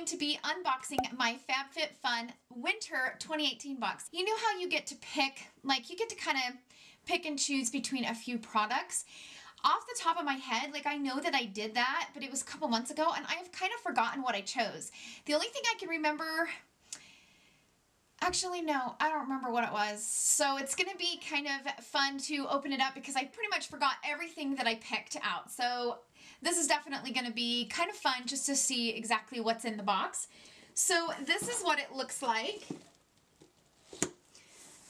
going to be unboxing my FabFitFun Winter 2018 box. You know how you get to pick, like you get to kind of pick and choose between a few products? Off the top of my head, like I know that I did that, but it was a couple months ago and I've kind of forgotten what I chose. The only thing I can remember, actually no, I don't remember what it was. So it's gonna be kind of fun to open it up because I pretty much forgot everything that I picked out. So this is definitely gonna be kind of fun just to see exactly what's in the box. So this is what it looks like.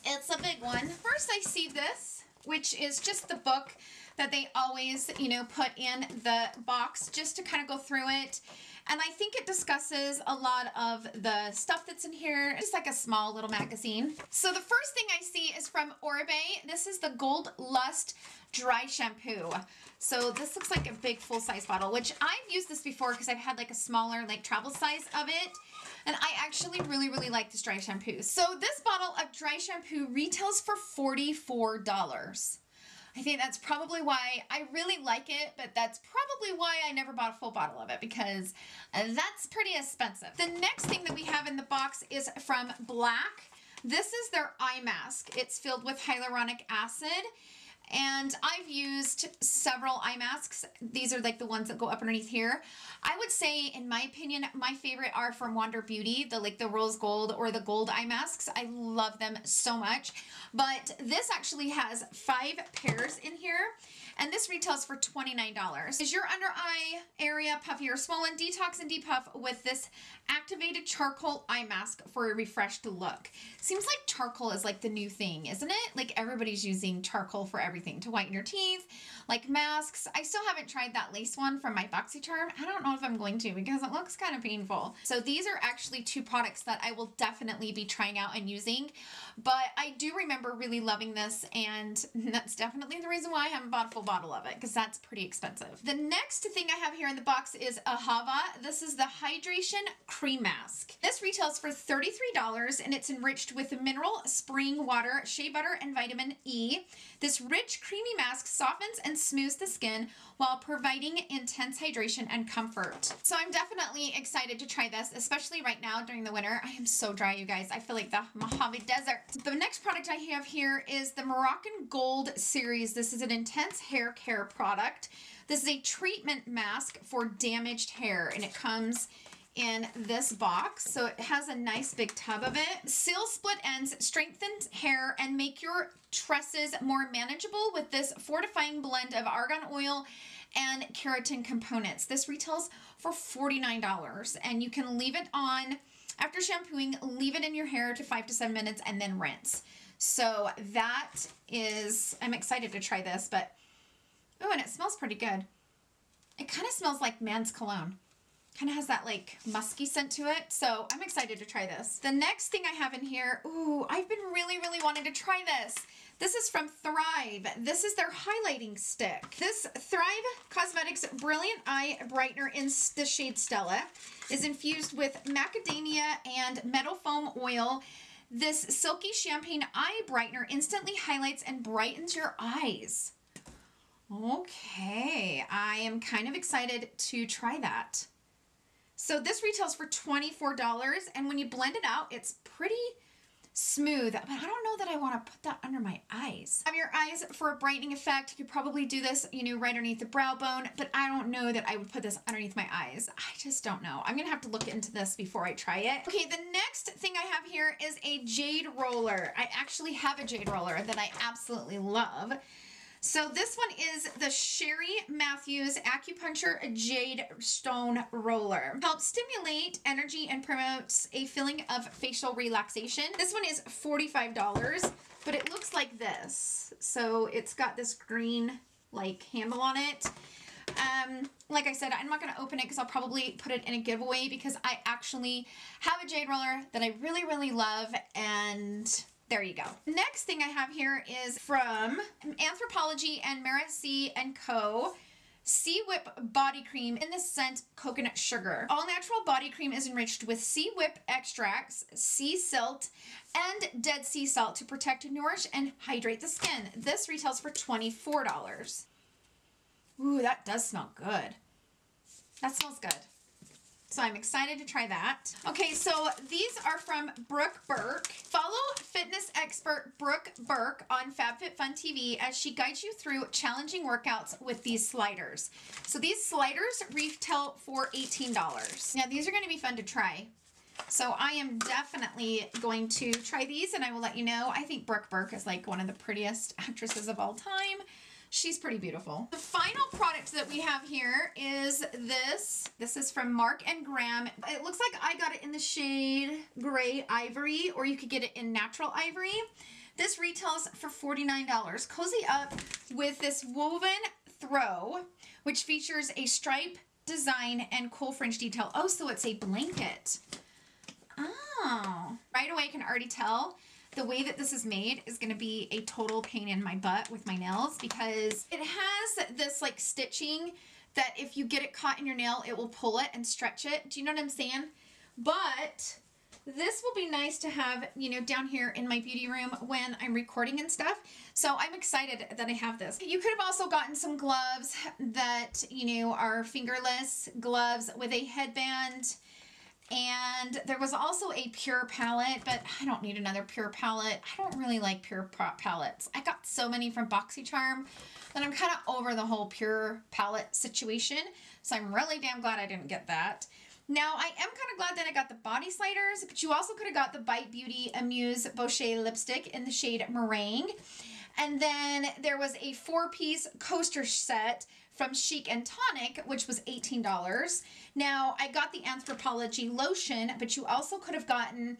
It's a big one. First I see this, which is just the book that they always, you know, put in the box just to kind of go through it. And I think it discusses a lot of the stuff that's in here. It's like a small little magazine. So the first thing I see is from ORIBE. This is the Gold Lust Dry Shampoo. So this looks like a big full-size bottle, which I've used this before because I've had like a smaller like travel size of it. And I actually really like this dry shampoo. So this bottle of dry shampoo retails for $44. I think that's probably why I really like it, but that's probably why I never bought a full bottle of it because that's pretty expensive. The next thing that we have in the box is from BLAQ. This is their eye mask. It's filled with hyaluronic acid. And I've used several eye masks. These are like the ones that go up underneath here. I would say, in my opinion, my favorite are from Wander Beauty, the rose gold or the gold eye masks. I love them so much. But this actually has 5 pairs in here. And this retails for $29. Is your under eye area puffy or swollen? Detox and depuff with this activated charcoal eye mask for a refreshed look. Seems like charcoal is like the new thing, isn't it? Like everybody's using charcoal for everything, to whiten your teeth, like masks. I still haven't tried that lace one from my BoxyCharm. I don't know if I'm going to because it looks kind of painful. So these are actually 2 products that I will definitely be trying out and using. But I do remember really loving this, and that's definitely the reason why I haven't bought a full bottle of it, because that's pretty expensive. The next thing I have here in the box is AHAVA. This is the Hydration Cream Mask. This retails for $33 and it's enriched with mineral spring water, shea butter, and vitamin E. This rich, creamy mask softens and smooths the skin while providing intense hydration and comfort. So I'm definitely excited to try this, especially right now during the winter. I am so dry, you guys. I feel like the Mojave Desert. The next product I have here is the Moroccan Gold series. This is an intense hair care product. This is a treatment mask for damaged hair, and it comes in this box. So it has a nice big tub of it. Seal split ends, strengthen hair, and make your tresses more manageable with this fortifying blend of argan oil and keratin components. This retails for $49, and you can leave it on after shampooing, leave it in your hair to 5 to 7 minutes and then rinse. So that is, I'm excited to try this, but oh, and it smells pretty good. It kind of smells like man's cologne. Kind of has that like musky scent to it. So I'm excited to try this. The next thing I have in here, ooh, I've been really wanting to try this. This is from Thrive. This is their highlighting stick. This Thrive Cosmetics Brilliant Eye Brightener in the shade Stella is infused with macadamia and meadow foam oil. This silky champagne eye brightener instantly highlights and brightens your eyes. Okay, I am kind of excited to try that. So this retails for $24, and when you blend it out, it's pretty smooth, but I don't know that I want to put that under my eyes. Have your eyes for a brightening effect. You could probably do this, you know, right underneath the brow bone, but I don't know that I would put this underneath my eyes. I just don't know. I'm gonna have to look into this before I try it. Okay, the next thing I have here is a jade roller. I actually have a jade roller that I absolutely love. So this one is the Sherry Matthews Acupuncture Jade Stone Roller. Helps stimulate energy and promotes a feeling of facial relaxation. This one is $45, but it looks like this. So it's got this green like handle on it. Like I said, I'm not going to open it because I'll probably put it in a giveaway because I actually have a jade roller that I really love, and there you go. Next thing I have here is from Anthropologie and MER-SEA & Co. Sea Whip Body Cream in the scent Coconut Sugar. All natural body cream is enriched with sea whip extracts, sea silt, and dead sea salt to protect, nourish, and hydrate the skin. This retails for $24. Ooh, that does smell good. That smells good. So I'm excited to try that. Okay, so these are from BROOKE. Follow fitness expert BROOKE on FabFitFun TV as she guides you through challenging workouts with these sliders. So these sliders retail for $18. Now these are going to be fun to try. So I am definitely going to try these and I will let you know. I think BROOKE is like one of the prettiest actresses of all time. She's pretty beautiful. The final product that we have here is this. This is from Mark and Graham. It looks like I got it in the shade Gray Ivory, or you could get it in Natural Ivory. This retails for $49. Cozy up with this woven throw, which features a stripe design and cool fringe detail. Oh, so it's a blanket. Oh, right away I can already tell the way that this is made is going to be a total pain in my butt with my nails, because it has this like stitching that if you get it caught in your nail, it will pull it and stretch it. Do you know what I'm saying? But this will be nice to have, you know, down here in my beauty room when I'm recording and stuff. So I'm excited that I have this. You could have also gotten some gloves that, you know, are fingerless gloves with a headband. And there was also a pure palette, but I don't need another pure palette. I don't really like pure palettes. I got so many from BoxyCharm that I'm kind of over the whole pure palette situation. So I'm really damn glad I didn't get that. Now, I am kind of glad that I got the body sliders, but you also could have got the Bite Beauty Amuse Boucher lipstick in the shade Meringue. And then there was a 4-piece coaster set from Chic and Tonic, which was $18. Now, I got the Anthropologie lotion, but you also could have gotten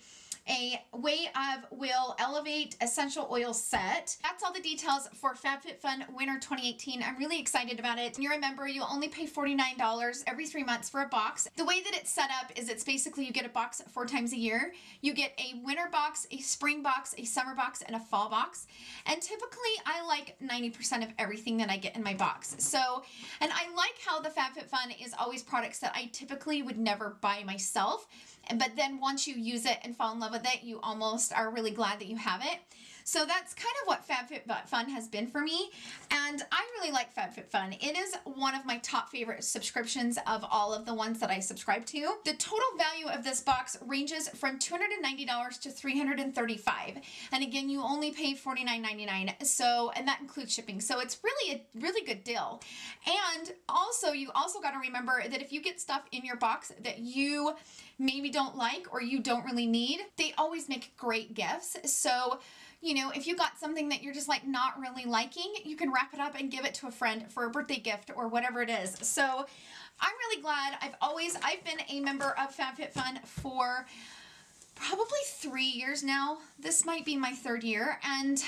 a Way of Will Elevate Essential Oil set. That's all the details for FabFitFun Winter 2018. I'm really excited about it. And you remember, you'll only pay $49 every 3 months for a box. The way that it's set up is it's basically you get a box 4 times a year. You get a winter box, a spring box, a summer box, and a fall box. And typically, I like 90% of everything that I get in my box. So, and I like how the FabFitFun is always products that I typically would never buy myself. But then once you use it and fall in love with it, you almost are really glad that you have it. So that's kind of what FabFitFun has been for me, and I really like FabFitFun. It is one of my top favorite subscriptions of all of the ones that I subscribe to. The total value of this box ranges from $290 to $335, and again, you only pay $49.99. So, and that includes shipping. So it's really a really good deal. And also, you also got to remember that if you get stuff in your box that you maybe don't like or you don't really need, they always make great gifts. So, you know, if you got something that you're just like not really liking, you can wrap it up and give it to a friend for a birthday gift or whatever it is. So I'm really glad. I've been a member of FabFitFun for probably 3 years now. This might be my 3rd year, and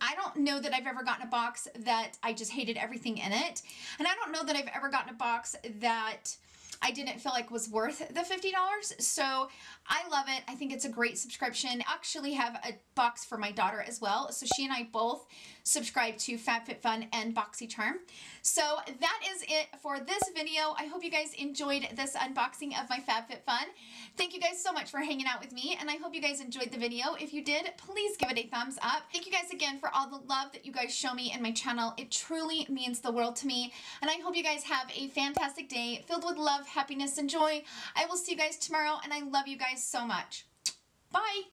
I don't know that I've ever gotten a box that I just hated everything in it. And I don't know that I've ever gotten a box that I didn't feel like was worth the $50. So I love it. I think it's a great subscription. I actually have a box for my daughter as well. So she and I both subscribe to FabFitFun and BoxyCharm. So that is it for this video. I hope you guys enjoyed this unboxing of my FabFitFun. Thank you guys so much for hanging out with me, and I hope you guys enjoyed the video. If you did, please give it a thumbs up. Thank you guys again for all the love that you guys show me in my channel. It truly means the world to me, and I hope you guys have a fantastic day filled with love, happiness, and joy. I will see you guys tomorrow, and I love you guys so much. Bye!